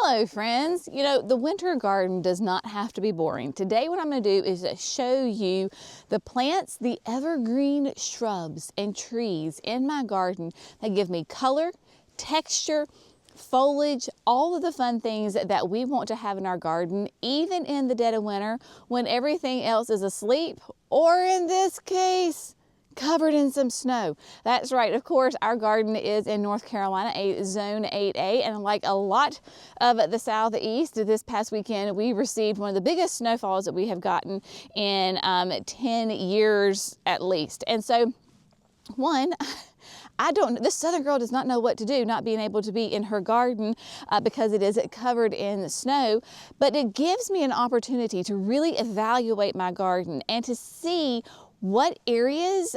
Hello friends, you know, the winter garden does not have to be boring. Today what I'm going to do is show you the plants, the evergreen shrubs and trees in my garden that give me color, texture, foliage, all of the fun things that we want to have in our garden, even in the dead of winter when everything else is asleep, or in this case, covered in some snow. That's right, of course, our garden is in North Carolina, a Zone 8A, and like a lot of the Southeast, this past weekend we received one of the biggest snowfalls that we have gotten in 10 years at least. And so, this Southern girl does not know what to do, not being able to be in her garden because it is covered in snow, but it gives me an opportunity to really evaluate my garden and to see what areas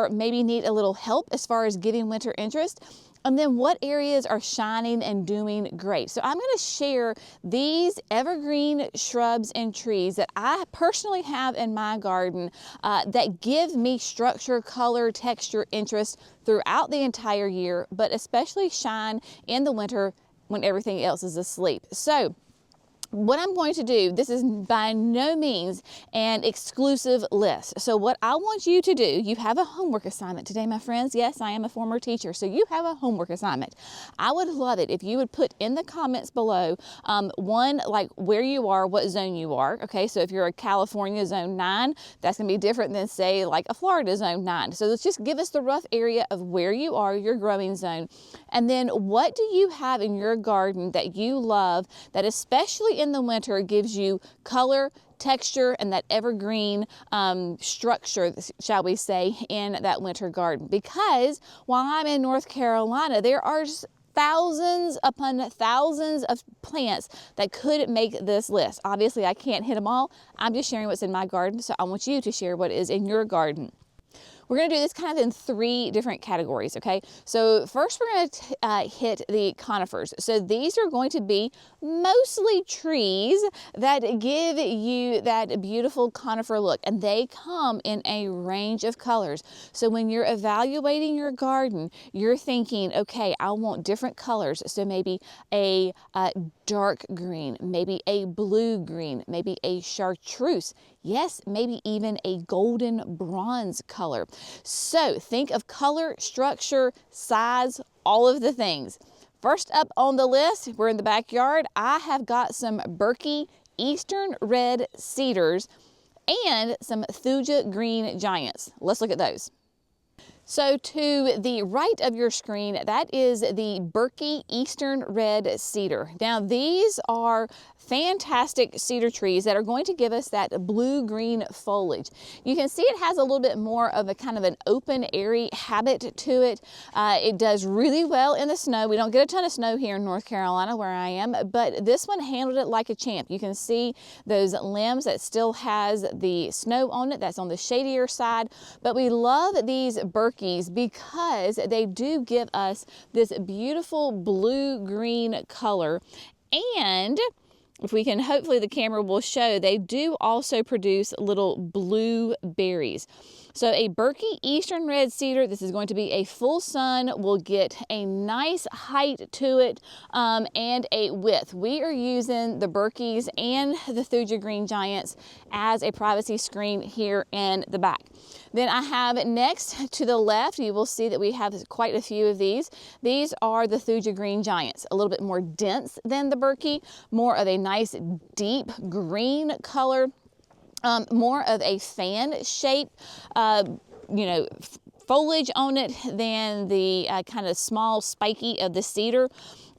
maybe need a little help as far as getting winter interest, and then what areas are shining and doing great. So I'm going to share these evergreen shrubs and trees that I personally have in my garden that give me structure, color, texture, interest throughout the entire year, but especially shine in the winter when everything else is asleep. So what I'm going to do, this is by no means an exclusive list. So what I want you to do, you have a homework assignment today, my friends. Yes, I am a former teacher, so you have a homework assignment. I would love it if you would put in the comments below, one, like where you are, what zone you are. Okay, so if you're a California Zone 9, that's gonna be different than say like a Florida Zone 9. So let's just give us the rough area of where you are, your growing zone. And then what do you have in your garden that you love, that especially in the winter gives you color, texture, and that evergreen structure, shall we say, in that winter garden? Because while I'm in North Carolina, there are thousands upon thousands of plants that could make this list. Obviously, I can't hit them all. I'm just sharing what's in my garden, so I want you to share what is in your garden. We're going to do this kind of in three different categories, okay? So first we're going to hit the conifers. So these are going to be mostly trees that give you that beautiful conifer look, and they come in a range of colors. So when you're evaluating your garden, you're thinking, okay, I want different colors. So maybe a dark green, maybe a blue green, maybe a chartreuse. Yes, maybe even a golden bronze color. So think of color, structure, size, all of the things. First up on the list, we're in the backyard. I have got some Berkey Eastern Red Cedars and some Thuja Green Giants. Let's look at those. So to the right of your screen, that is the Berkey Eastern Red Cedar. Now these are fantastic cedar trees that are going to give us that blue-green foliage. You can see it has a little bit more of a kind of an open, airy habit to it. It does really well in the snow. We don't get a ton of snow here in North Carolina where I am, but this one handled it like a champ. You can see those limbs that still has the snow on it. That's on the shadier side, but we love these Berkeys because they do give us this beautiful blue-green color, and if we can, hopefully the camera will show, they do also produce little blue berries. So a Berkey Eastern Red Cedar, this is going to be a full sun, will get a nice height to it and a width. We are using the Berkeys and the Thuja Green Giants as a privacy screen here in the back. Then I have next to the left, you will see that we have quite a few of these. These are the Thuja Green Giants, a little bit more dense than the Berkey, more of a nice deep green color, more of a fan shape, foliage on it than the kind of small spiky of the cedar.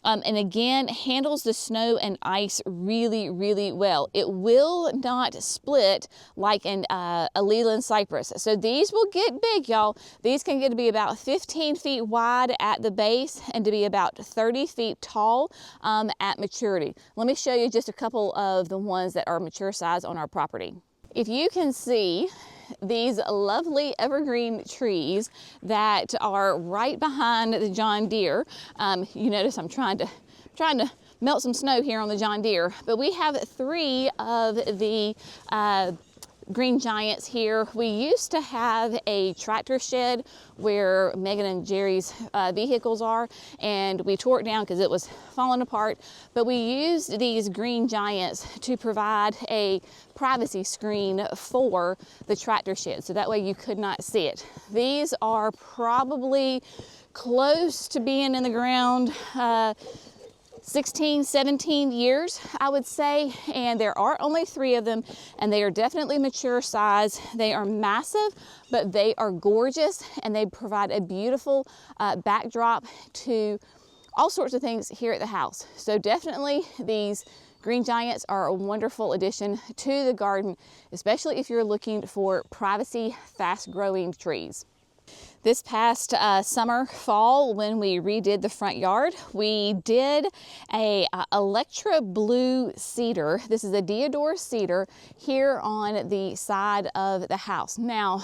And again, handles the snow and ice really, really well. It will not split like a Leland cypress. So these will get big, y'all. These can get to be about 15 feet wide at the base and to be about 30 feet tall at maturity. Let me show you just a couple of the ones that are mature size on our property. If you can see these lovely evergreen trees that are right behind the John Deere. You notice I'm trying to melt some snow here on the John Deere, but we have three of the green giants here. We used to have a tractor shed where Megan and Jerry's vehicles are, and we tore it down because it was falling apart. But we used these green giants to provide a privacy screen for the tractor shed, so that way you could not see it. These are probably close to being in the ground 16, 17 years, I would say, and there are only 3 of them, and they are definitely mature size. They are massive, but they are gorgeous, and they provide a beautiful backdrop to all sorts of things here at the house. So definitely these green giants are a wonderful addition to the garden, especially if you're looking for privacy, fast-growing trees. This past summer, fall, when we redid the front yard, we did a Electra Blue cedar. This is a deodar cedar here on the side of the house. Now,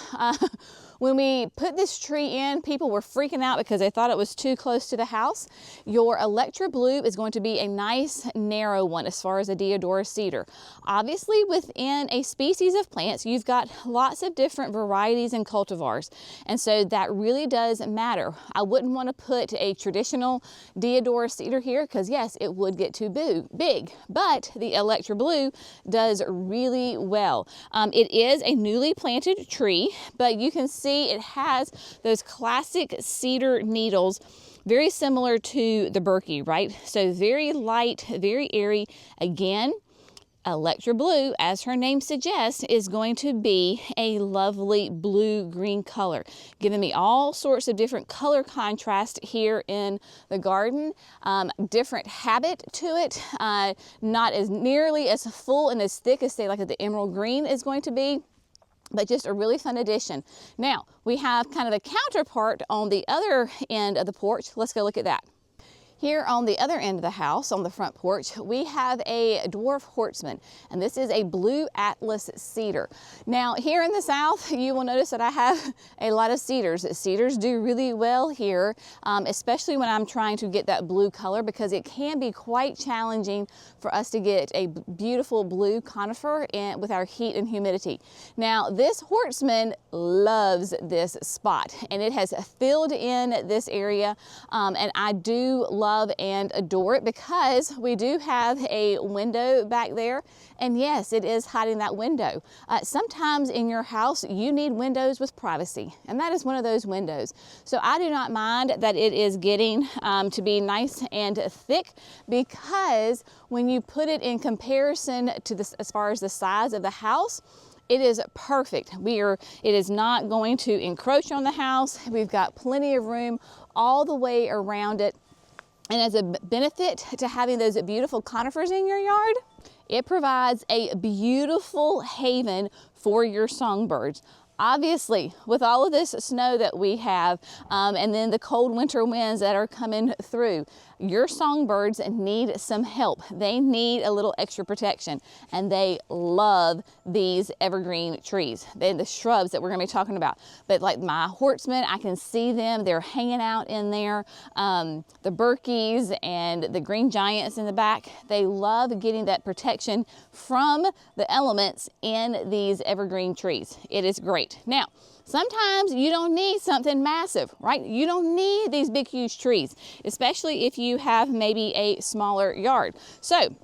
when we put this tree in, people were freaking out because they thought it was too close to the house. Your Electra Blue is going to be a nice narrow one as far as a deodar cedar. Obviously, within a species of plants, you've got lots of different varieties and cultivars, and so that really does matter. I wouldn't want to put a traditional deodar cedar here because yes, it would get too big, but the Electra Blue does really well. It is a newly planted tree, but you can see it has those classic cedar needles, very similar to the Berkey, right? So very light, very airy. Again, Electra Blue, as her name suggests, is going to be a lovely blue-green color, giving me all sorts of different color contrast here in the garden. Different habit to it, not as nearly as full and as thick as, say, like the emerald green is going to be, but just a really fun addition. Now, we have kind of a counterpart on the other end of the porch. Let's go look at that. Here on the other end of the house, on the front porch, we have a dwarf horseman, and this is a blue atlas cedar. Now, here in the south, you will notice that I have a lot of cedars. Cedars do really well here, especially when I'm trying to get that blue color, because it can be quite challenging for us to get a beautiful blue conifer with our heat and humidity. Now, this horseman loves this spot, and it has filled in this area, and I do love and adore it because we do have a window back there, and yes, it is hiding that window. Sometimes in your house you need windows with privacy, and that is one of those windows. So I do not mind that it is getting to be nice and thick, because when you put it in comparison to this, as far as the size of the house, it is perfect. It is not going to encroach on the house. We've got plenty of room all the way around it. And as a benefit to having those beautiful conifers in your yard, it provides a beautiful haven for your songbirds. Obviously, with all of this snow that we have, and then the cold winter winds that are coming through, your songbirds need some help. They need a little extra protection, and they love these evergreen trees. The shrubs that we're going to be talking about. But like my horsemen, I can see them. They're hanging out in there. The Berkeys and the green giants in the back, they love getting that protection from the elements in these evergreen trees. It is great. Now, sometimes you don't need something massive, right? You don't need these big, huge trees, especially if you have maybe a smaller yard. So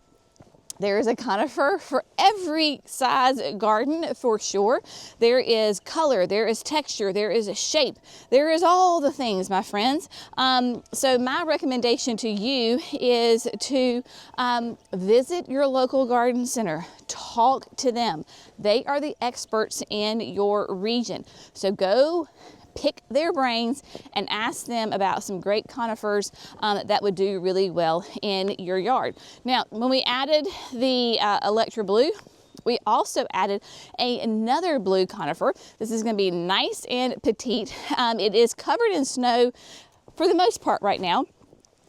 there is a conifer for every size garden, for sure. There is color, there is texture, there is a shape, there is all the things, my friends. So my recommendation to you is to visit your local garden center. Talk to them. They are the experts in your region. So go pick their brains and ask them about some great conifers that would do really well in your yard. Now, when we added the Electra Blue, we also added another blue conifer. This is going to be nice and petite. It is covered in snow for the most part right now,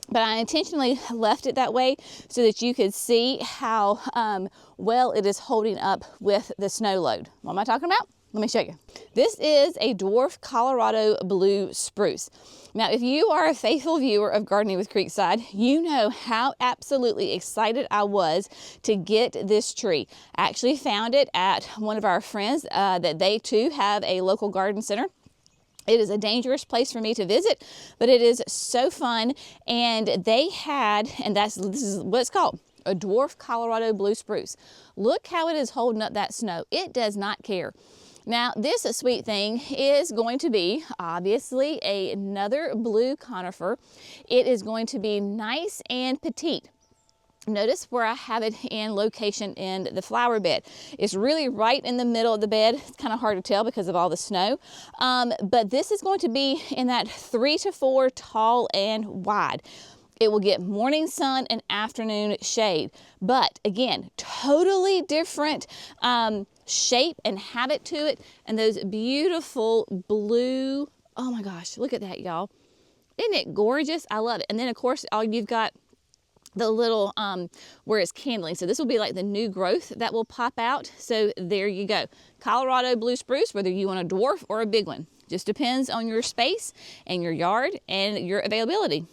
but I intentionally left it that way so that you could see how well it is holding up with the snow load. What am I talking about? Let me show you. This is a dwarf Colorado blue spruce. Now, if you are a faithful viewer of Gardening with Creekside, you know how absolutely excited I was to get this tree. I actually found it at one of our friends that they too have a local garden center. It is a dangerous place for me to visit, but it is so fun. And they had, and this is what it's called, a dwarf Colorado blue spruce. Look how it is holding up that snow. It does not care. Now, this sweet thing is going to be, obviously, another blue conifer. It is going to be nice and petite. Notice where I have it in location in the flower bed. It's really right in the middle of the bed. It's kind of hard to tell because of all the snow. But this is going to be in that 3 to 4 tall and wide. It will get morning sun and afternoon shade. But again, totally different shape and habit to it. And those beautiful blue, oh my gosh, look at that, y'all. Isn't it gorgeous? I love it. And then of course, you've got the little where it's candling. So this will be like the new growth that will pop out. So there you go. Colorado blue spruce, whether you want a dwarf or a big one. Just depends on your space and your yard and your availability.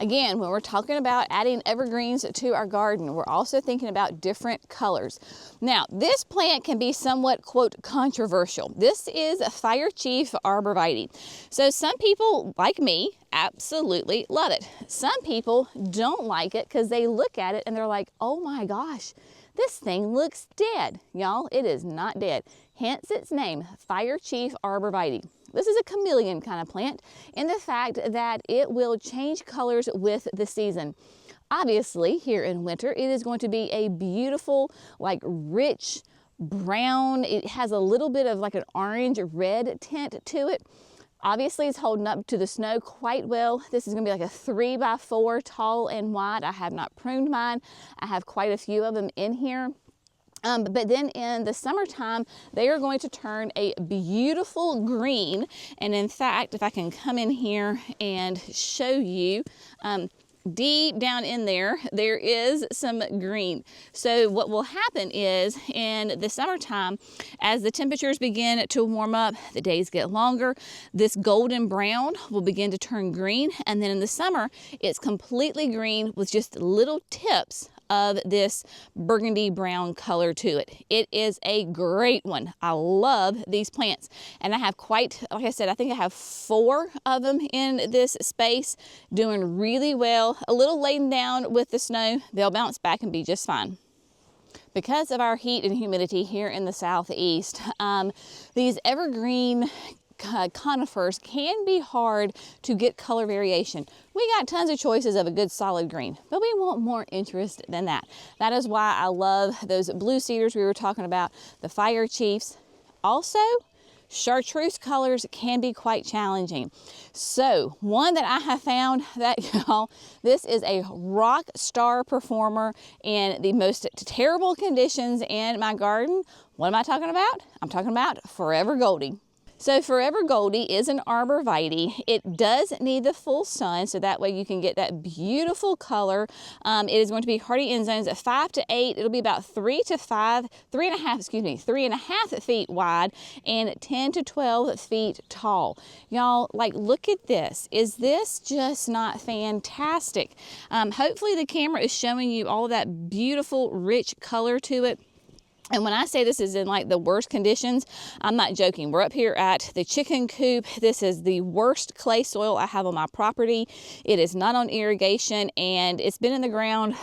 Again, when we're talking about adding evergreens to our garden, we're also thinking about different colors. Now, this plant can be somewhat, quote, controversial. This is a fire chief arborvitae. So some people, like me, absolutely love it. Some people don't like it because they look at it and they're like, oh my gosh, this thing looks dead. Y'all, it is not dead. Hence its name, fire chief arborvitae. This is a chameleon kind of plant in the fact that it will change colors with the season. Obviously, here in winter, it is going to be a beautiful, like rich brown. It has a little bit of like an orange red tint to it. Obviously, it's holding up to the snow quite well. This is going to be like a 3 by 4 tall and wide. I have not pruned mine. I have quite a few of them in here. But then in the summertime, they are going to turn a beautiful green. And in fact, if I can come in here and show you, deep down in there, there is some green. So what will happen is in the summertime, as the temperatures begin to warm up, the days get longer, this golden brown will begin to turn green. And then in the summer, it's completely green with just little tips of this burgundy brown color to it. It is a great one. I love these plants. And I have quite, like I said, I think I have 4 of them in this space doing really well. A little laden down with the snow, they'll bounce back and be just fine. Because of our heat and humidity here in the southeast, these evergreen conifers can be hard to get color variation. We got tons of choices of a good solid green, but we want more interest than that. That is why I love those blue cedars we were talking about, the fire chiefs. Also, chartreuse colors can be quite challenging. So one that I have found that, y'all, this is a rock star performer in the most terrible conditions in my garden. What am I talking about? I'm talking about Forever Goldie. So Forever Goldie is an arborvitae. It does need the full sun, so that way you can get that beautiful color. It is going to be hardy in zones of 5 to 8. It'll be about 3 to 3.5 feet wide and 10 to 12 feet tall. Y'all, like, look at this. Is this just not fantastic? Hopefully the camera is showing you all of that beautiful, rich color to it. And when I say this is in like the worst conditions, I'm not joking. We're up here at the chicken coop. This is the worst clay soil I have on my property. It is not on irrigation and it's been in the ground.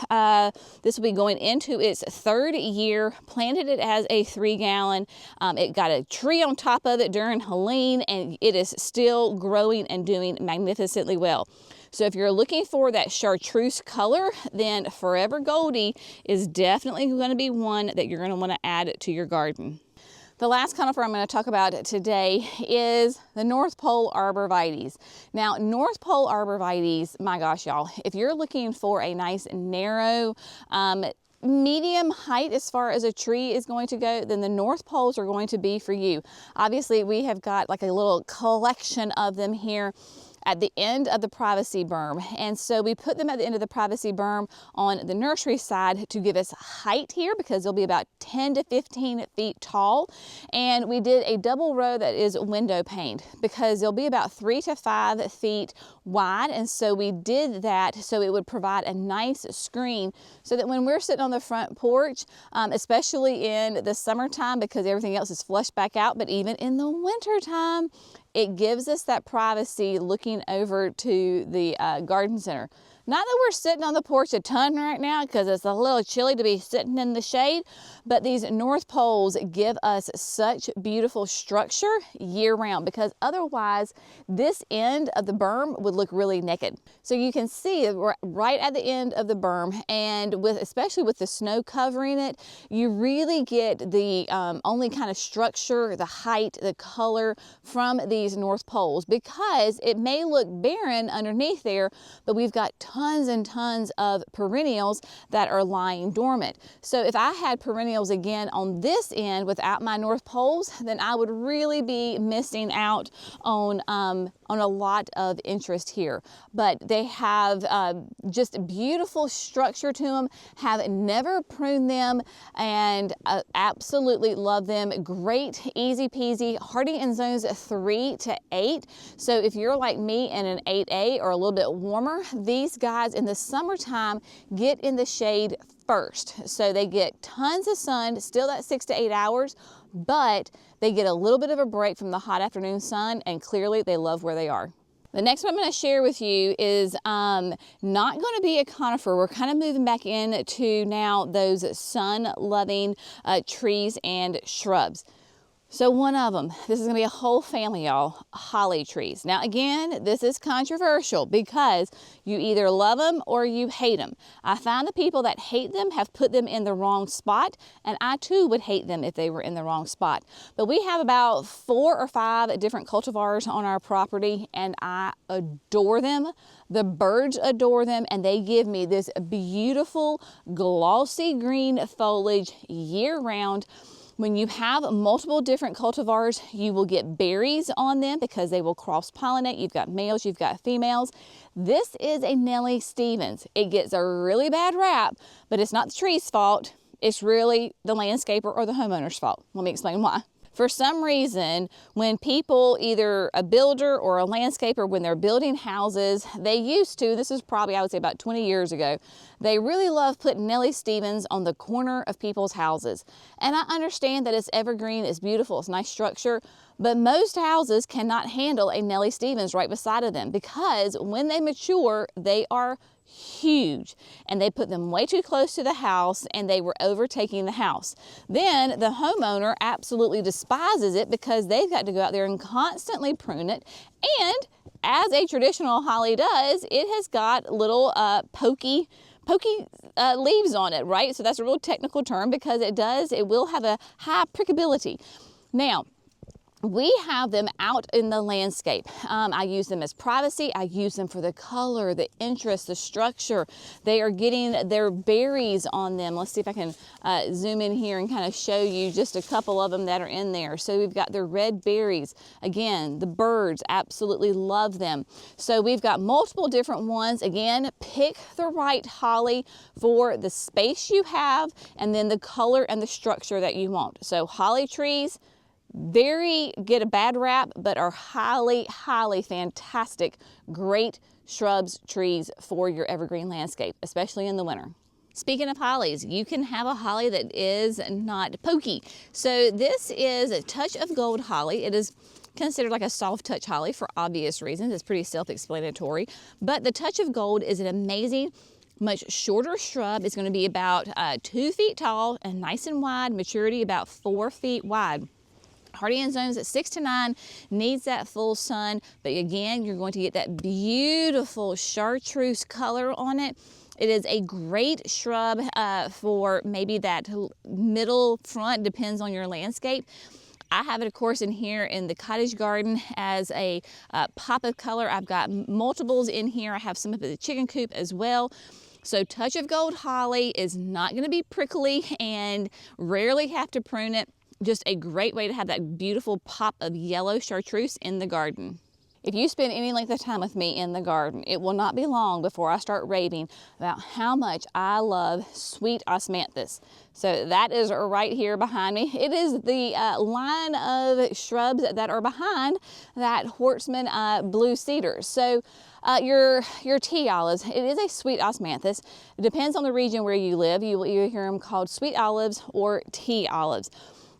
This will be going into its 3rd year. Planted it as a 3-gallon. It got a tree on top of it during Helene and it is still growing and doing magnificently well. So if you're looking for that chartreuse color, then Forever Goldie is definitely going to be one that you're going to want to add to your garden. The last conifer I'm going to talk about today is the North Pole arborvitaes. Now, North Pole arborvitaes, my gosh, y'all, if you're looking for a nice narrow, medium height as far as a tree is going to go, then the North Poles are going to be for you. Obviously, we have got like a little collection of them here. at the end of the privacy berm. And so we put them at the end of the privacy berm on the nursery side to give us height here, because they'll be about 10 to 15 feet tall. And we did a double row that is window paned, because they'll be about 3 to 5 feet wide. And so we did that so it would provide a nice screen, so that when we're sitting on the front porch, especially in the summertime, because everything else is flushed back out, but even in the wintertime, it gives us that privacy looking over to the garden center. Not that we're sitting on the porch a ton right now, because it's a little chilly to be sitting in the shade, but these north poles give us such beautiful structure year round, because otherwise this end of the berm would look really naked. So you can see we're right at the end of the berm, and especially with the snow covering it, you really get the only kind of structure, the height, the color from these north poles, because it may look barren underneath there, but we've got tons and tons of perennials that are lying dormant. So if I had perennials again on this end without my north poles, then I would really be missing out on a lot of interest here. But they have just beautiful structure to them, have never pruned them, and absolutely love them. Great, easy peasy, hardy in zones 3 to 8. So if you're like me in an 8A or a little bit warmer, these guys in the summertime get in the shade first. So they get tons of sun, still that 6 to 8 hours, but they get a little bit of a break from the hot afternoon sun, and clearly they love where they are. The next one I'm going to share with you is not going to be a conifer. We're kind of moving back into now those sun-loving trees and shrubs. So one of them, this is going to be a whole family, y'all, holly trees. Now again, this is controversial, because you either love them or you hate them. I find the people that hate them have put them in the wrong spot, and I too would hate them if they were in the wrong spot. But we have about 4 or 5 different cultivars on our property, and I adore them. The birds adore them, and they give me this beautiful glossy green foliage year round. When you have multiple different cultivars, you will get berries on them, because they will cross-pollinate. You've got males, you've got females. This is a Nellie Stevens. It gets a really bad rap, but it's not the tree's fault. It's really the landscaper or the homeowner's fault. Let me explain why. For some reason, when people, either a builder or a landscaper, when they're building houses, they used to, this is probably, I would say, about 20 years ago, they really love putting Nellie Stevens on the corner of people's houses. And I understand that it's evergreen, it's beautiful, it's nice structure, but most houses cannot handle a Nellie Stevens right beside of them, because when they mature, they are huge, and they put them way too close to the house, and they were overtaking the house. Then the homeowner absolutely despises it, because they've got to go out there and constantly prune it. And as a traditional holly does, it has got little pokey leaves on it, right? So that's a real technical term, because it will have a high prickability. Now, we have them out in the landscape. I use them as privacy. I use them for the color, the interest, the structure. They are getting their berries on them. Let's see if I can zoom in here and kind of show you just a couple of them that are in there. So we've got their red berries. Again, the birds absolutely love them. So we've got multiple different ones. Again, pick the right holly for the space you have, and then the color and the structure that you want. So holly trees, get a bad rap, but are highly fantastic, great shrubs, trees for your evergreen landscape, especially in the winter. Speaking of hollies, you can have a holly that is not pokey. So this is a touch of gold holly. It is considered like a soft touch holly for obvious reasons. It's pretty self-explanatory, but the touch of gold is an amazing, much shorter shrub. It's going to be about 2 feet tall and nice and wide, maturity about 4 feet wide. Hardy in zones at 6 to 9, needs that full sun, but again, you're going to get that beautiful chartreuse color on it. It is a great shrub for maybe that middle front, depends on your landscape. I have it, of course, in here in the cottage garden as a pop of color. I've got multiples in here. I have some of the chicken coop as well. So touch of gold holly is not going to be prickly and rarely have to prune it. Just a great way to have that beautiful pop of yellow chartreuse in the garden. If you spend any length of time with me in the garden, it will not be long before I start raving about how much I love sweet osmanthus. So that is right here behind me. It is the line of shrubs that are behind that Hortsman blue cedar. So your tea olives, it is a sweet osmanthus. It depends on the region where you live. You will either hear them called sweet olives or tea olives.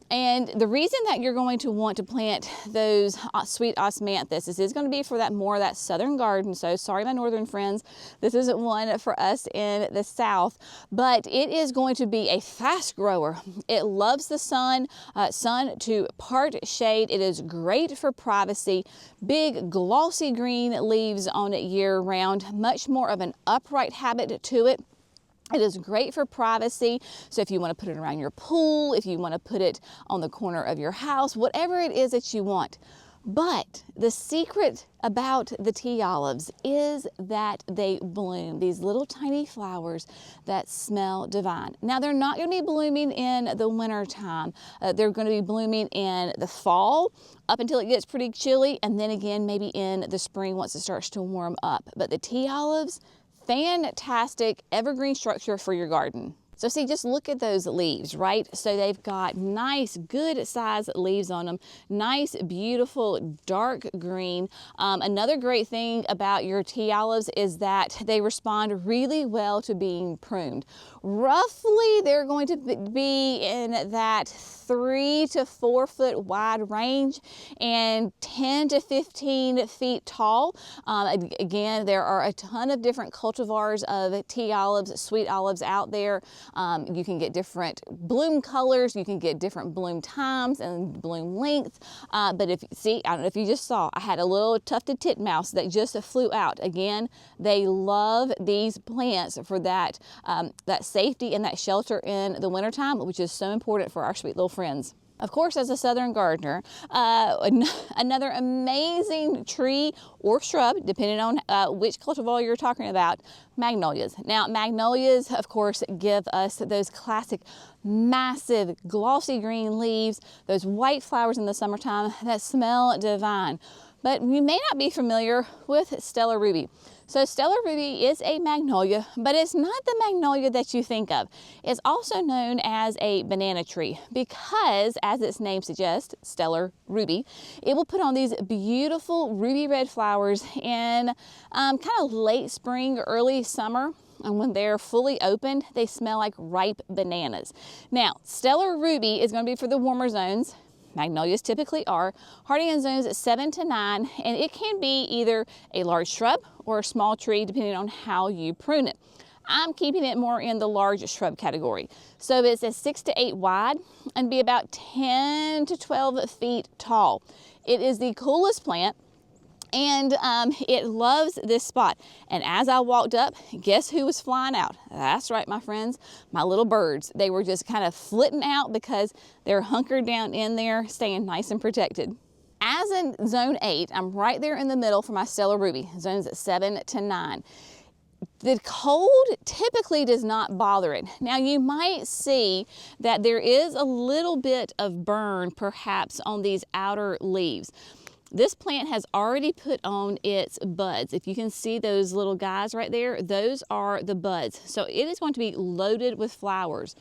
And the reason that you're going to want to plant those sweet osmanthus is going to be for that more of that southern garden. So sorry, my northern friends, this isn't one for us in the south, but it is going to be a fast grower. It loves the sun, sun to part shade. It is great for privacy. Big glossy green leaves on it year round, much more of an upright habit to it. It is great for privacy. So if you want to put it around your pool, if you want to put it on the corner of your house, whatever it is that you want. But the secret about the tea olives is that they bloom, these little tiny flowers that smell divine. Now, they're not going to be blooming in the winter time. They're going to be blooming in the fall up until it gets pretty chilly, and then again maybe in the spring once it starts to warm up. But the tea olives, fantastic evergreen structure for your garden. So see, just look at those leaves, right? So they've got nice, good size leaves on them, nice, beautiful, dark green. Another great thing about your tea olives is that they respond really well to being pruned. Roughly, they're going to be in that 3 to 4 foot wide range and 10 to 15 feet tall. Again, there are a ton of different cultivars of tea olives, sweet olives out there. You can get different bloom colors, you can get different bloom times and bloom length. But if see, I don't know if you just saw, I had a little tufted titmouse that just flew out. Again, they love these plants for that, that safety and that shelter in the wintertime, which is so important for our sweet little friends. Of course, as a southern gardener, another amazing tree or shrub, depending on which cultivar you're talking about, magnolias. Now, magnolias, of course, give us those classic massive glossy green leaves, those white flowers in the summertime that smell divine. But you may not be familiar with Stellar Ruby. So Stellar Ruby is a magnolia, but it's not the magnolia that you think of. It's also known as a banana tree because, as its name suggests, Stellar Ruby, it will put on these beautiful ruby red flowers in kind of late spring, early summer. And when they're fully opened, they smell like ripe bananas. Now, Stellar Ruby is going to be for the warmer zones. Magnolias typically are hardy in zones 7 to 9, and it can be either a large shrub or a small tree depending on how you prune it. I'm keeping it more in the large shrub category. So it's a 6 to 8 wide and be about 10 to 12 feet tall. It is the coolest plant. And it loves this spot. And as I walked up, guess who was flying out? That's right, my friends, my little birds. They were just kind of flitting out because they're hunkered down in there, staying nice and protected. As in zone 8, I'm right there in the middle for my Stellar Ruby, zones 7 to 9. The cold typically does not bother it. Now you might see that there is a little bit of burn perhaps on these outer leaves. This plant has already put on its buds. If you can see those little guys right there, those are the buds. So it is going to be loaded with flowers.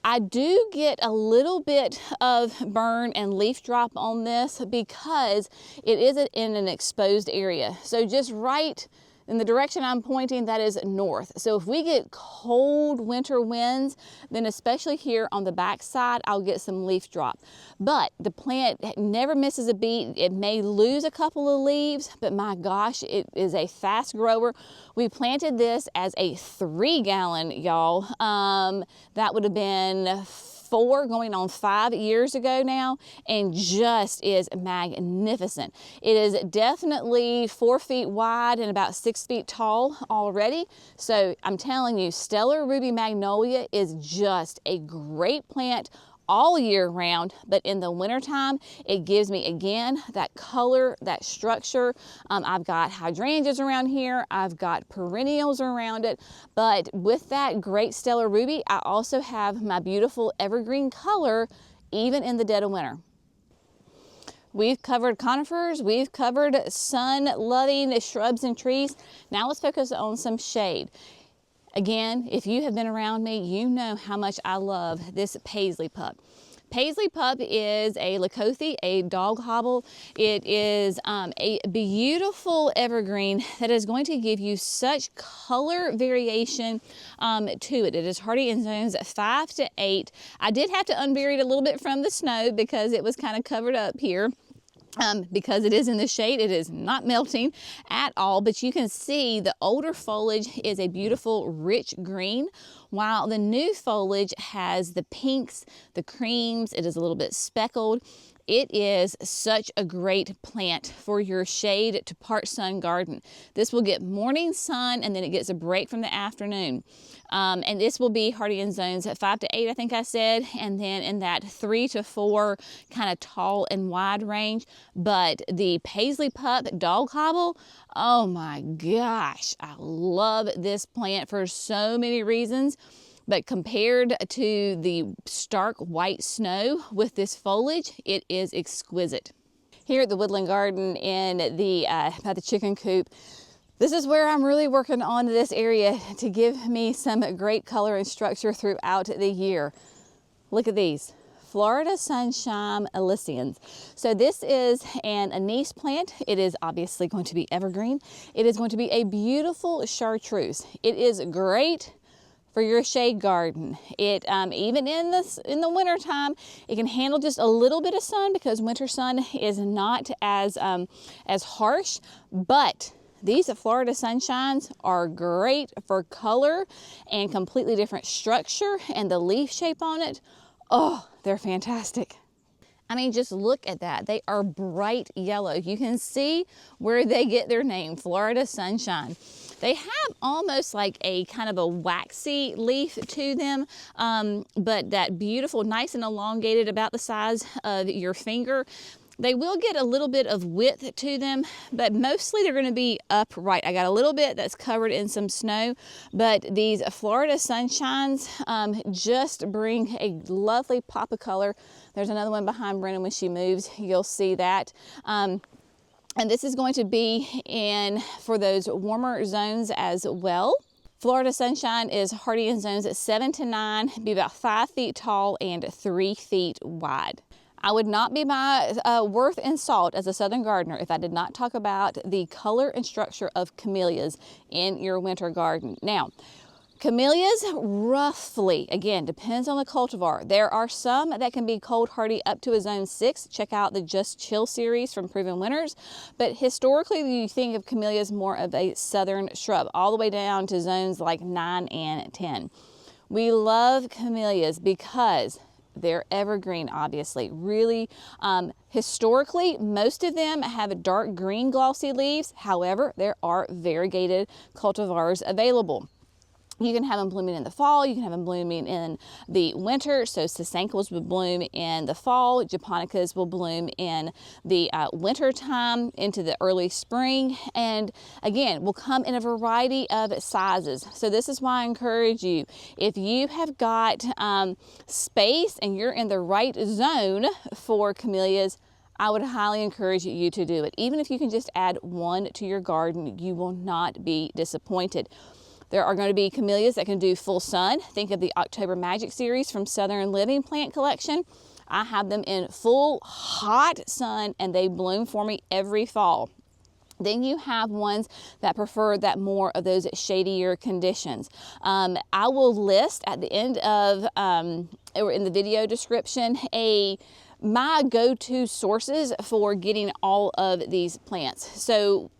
I do get a little bit of burn and leaf drop on this because it is in an exposed area. So just right in the direction I'm pointing, that is north. So if we get cold winter winds, then especially here on the back side, I'll get some leaf drop. But the plant never misses a beat. It may lose a couple of leaves, but my gosh, it is a fast grower. We planted this as a 3-gallon, y'all. That would have been 4 going on 5 years ago now, and just is magnificent. It is definitely 4 feet wide and about 6 feet tall already. So I'm telling you, Stellar Ruby Magnolia is just a great plant all year round, but in the wintertime, it gives me, again, that color, that structure. I've got hydrangeas around here. I've got perennials around it. But with that great Stellar Ruby, I also have my beautiful evergreen color, even in the dead of winter. We've covered conifers, we've covered sun-loving shrubs and trees. Now let's focus on some shade. Again, if you have been around me, you know how much I love this paisley pup. Paisley pup is a leucothe, a dog hobble. It is a beautiful evergreen that is going to give you such color variation to it. It is hardy in zones 5 to 8. I did have to unbury it a little bit from the snow because it was kind of covered up here. Because it is in the shade, it is not melting at all, but you can see the older foliage is a beautiful rich green, while the new foliage has the pinks, the creams, it is a little bit speckled. It is such a great plant for your shade to part sun garden. This will get morning sun and then it gets a break from the afternoon. And this will be hardy in zones at 5 to 8, I think I said, and then in that 3 to 4 kind of tall and wide range. But the paisley pup dog hobble, oh my gosh, I love this plant for so many reasons. But compared to the stark white snow with this foliage, it is exquisite. Here at the Woodland Garden in by the chicken coop, this is where I'm really working on this area to give me some great color and structure throughout the year. Look at these. Florida Sunshine Elysians. So this is an anise plant. It is obviously going to be evergreen. It is going to be a beautiful chartreuse. It is great for your shade garden. It even in the winter time, it can handle just a little bit of sun because winter sun is not as harsh. But these Florida Sunshines are great for color and completely different structure, and the leaf shape on it, oh, they're fantastic. I mean, just look at that. They are bright yellow. You can see where they get their name, Florida Sunshine. They have almost like a kind of a waxy leaf to them, but that beautiful, nice and elongated, about the size of your finger. They will get a little bit of width to them, but mostly they're going to be upright. I got a little bit that's covered in some snow, but these Florida Sunshines just bring a lovely pop of color. There's another one behind Brennan when she moves. You'll see that. And this is going to be in for those warmer zones as well. Florida Sunshine is hardy in zones at 7 to 9, be about 5 feet tall and 3 feet wide. I would not be my worth in salt as a southern gardener if I did not talk about the color and structure of camellias in your winter garden. Now, camellias roughly, again, depends on the cultivar. There are some that can be cold hardy up to a zone 6. Check out the Just Chill series from Proven Winners. But historically, you think of camellias more of a southern shrub, all the way down to zones like 9 and 10. We love camellias because they're evergreen, obviously. Really, historically, most of them have dark green glossy leaves. However, there are variegated cultivars available. You can have them blooming in the fall, you can have them blooming in the winter. So Sasankos will bloom in the fall, Japonicas will bloom in the winter time into the early spring, and again, will come in a variety of sizes. So this is why I encourage you, if you have got space and you're in the right zone for camellias, I would highly encourage you to do it. Even if you can just add one to your garden, you will not be disappointed. There are going to be camellias that can do full sun. Think of the October Magic series from Southern Living Plant Collection. I have them in full hot sun and they bloom for me every fall. Then you have ones that prefer that more of those shadier conditions. I will list at the end of, or in the video description, my go-to sources for getting all of these plants. So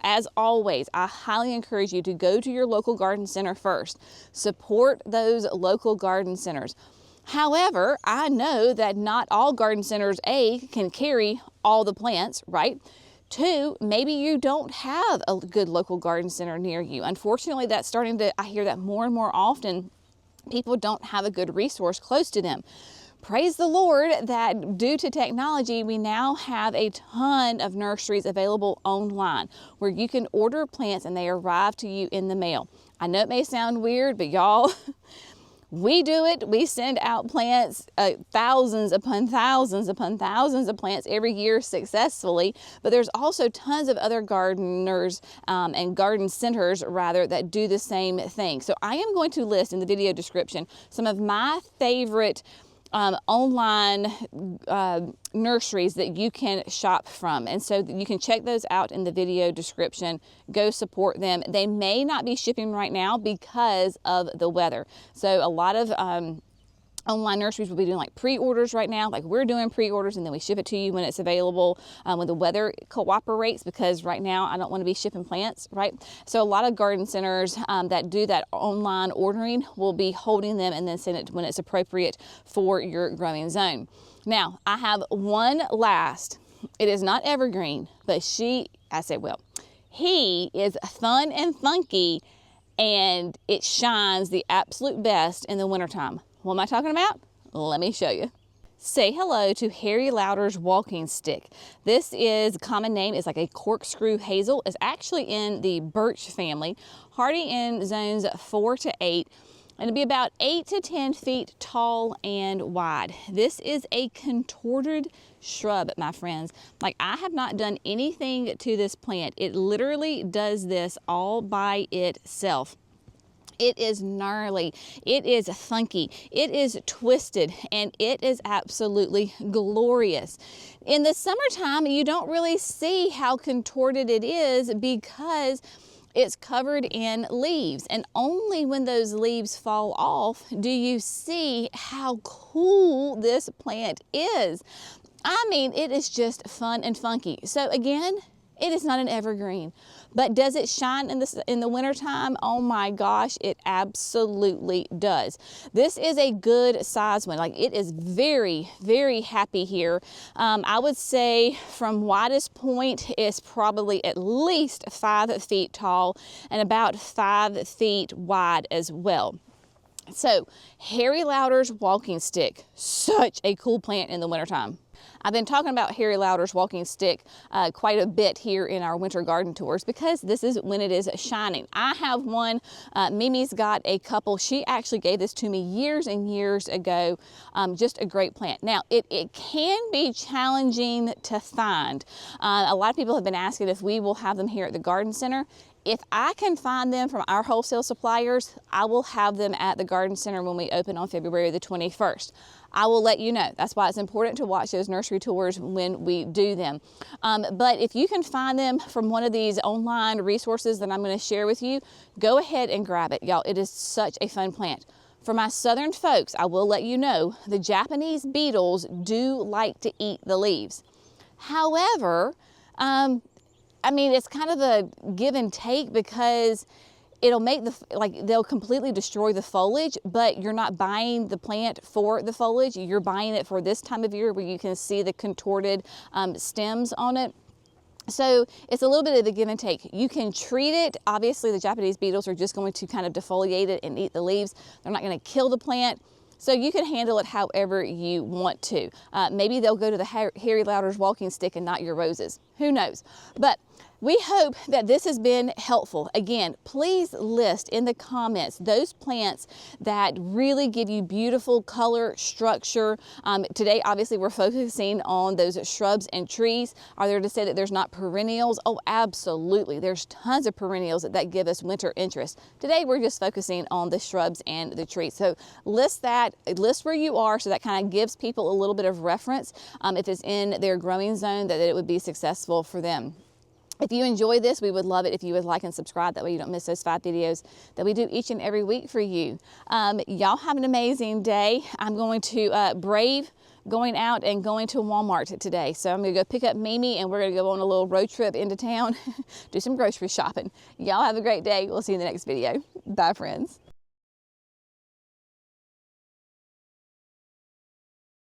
as always, I highly encourage you to go to your local garden center first. Support those local garden centers. However, I know that not all garden centers, A, can carry all the plants, right? 2, maybe you don't have a good local garden center near you. Unfortunately, that's starting to, I hear that more and more often. People don't have a good resource close to them. Praise the Lord that due to technology, we now have a ton of nurseries available online where you can order plants and they arrive to you in the mail. I know it may sound weird, but y'all, We do it. We send out plants, thousands upon thousands upon thousands of plants every year successfully, but there's also tons of other gardeners and garden centers rather that do the same thing. So I am going to list in the video description some of my favorite online nurseries that you can shop from, and so you can check those out in the video description. Go support them. They may not be shipping right now because of the weather, so a lot of online nurseries will be doing like pre-orders right now, like we're doing pre-orders, and then we ship it to you when it's available, when the weather cooperates, because right now I don't want to be shipping plants, right? So a lot of garden centers that do that online ordering will be holding them and then send it when it's appropriate for your growing zone. Now, I have one last. It is not evergreen, but he is fun and funky, and it shines the absolute best in the wintertime. What am I talking about? Let me show you. Say hello to Harry Lauder's walking stick. This is a common name. It's like a corkscrew hazel. It's actually in the birch family, hardy in zones 4 to 8, and it'll be about 8 to 10 feet tall and wide. This is a contorted shrub, my friends. Like, I have not done anything to this plant. It literally does this all by itself. It is gnarly, it is funky, it is twisted, and it is absolutely glorious. In the summertime, you don't really see how contorted it is because it's covered in leaves, and only when those leaves fall off do you see how cool this plant is. I mean, it is just fun and funky. So again, it is not an evergreen, but does it shine in the wintertime? Oh my gosh, it absolutely does. This is a good size one. Like, it is very, very happy here. I would say from widest point is probably at least 5 feet tall and about 5 feet wide as well. So Harry Lauder's walking stick, such a cool plant in the wintertime. I've been talking about Harry Lauder's walking stick quite a bit here in our winter garden tours because this is when it is shining. I have one. Mimi's got a couple. She actually gave this to me years and years ago. Just a great plant. Now, it can be challenging to find. A lot of people have been asking if we will have them here at the garden center. If I can find them from our wholesale suppliers, I will have them at the garden center when we open on February the 21st. I will let you know. That's why it's important to watch those nursery tours when we do them. But if you can find them from one of these online resources that I'm going to share with you, go ahead and grab it, y'all. It is such a fun plant. For my southern folks, I will let you know, the Japanese beetles do like to eat the leaves. However, I mean, it's kind of a give and take because it'll make they'll completely destroy the foliage, but you're not buying the plant for the foliage. You're buying it for this time of year where you can see the contorted stems on it. So it's a little bit of a give and take. You can treat it. Obviously, the Japanese beetles are just going to kind of defoliate it and eat the leaves. They're not going to kill the plant. So you can handle it however you want to. Maybe they'll go to the Harry Lauder's walking stick and not your roses. Who knows? But we hope that this has been helpful. Again, please list in the comments those plants that really give you beautiful color, structure. Today, obviously, we're focusing on those shrubs and trees. Are there to say that there's not perennials? Oh, absolutely. There's tons of perennials that give us winter interest. Today, we're just focusing on the shrubs and the trees. So list that, list where you are, so that kind of gives people a little bit of reference if it's in their growing zone, that it would be successful for them. If you enjoy this, we would love it if you would like and subscribe. That way you don't miss those 5 videos that we do each and every week for you. Y'all have an amazing day. I'm going to brave going out and going to Walmart today. So I'm going to go pick up Mimi, and we're going to go on a little road trip into town, do some grocery shopping. Y'all have a great day. We'll see you in the next video. Bye, friends.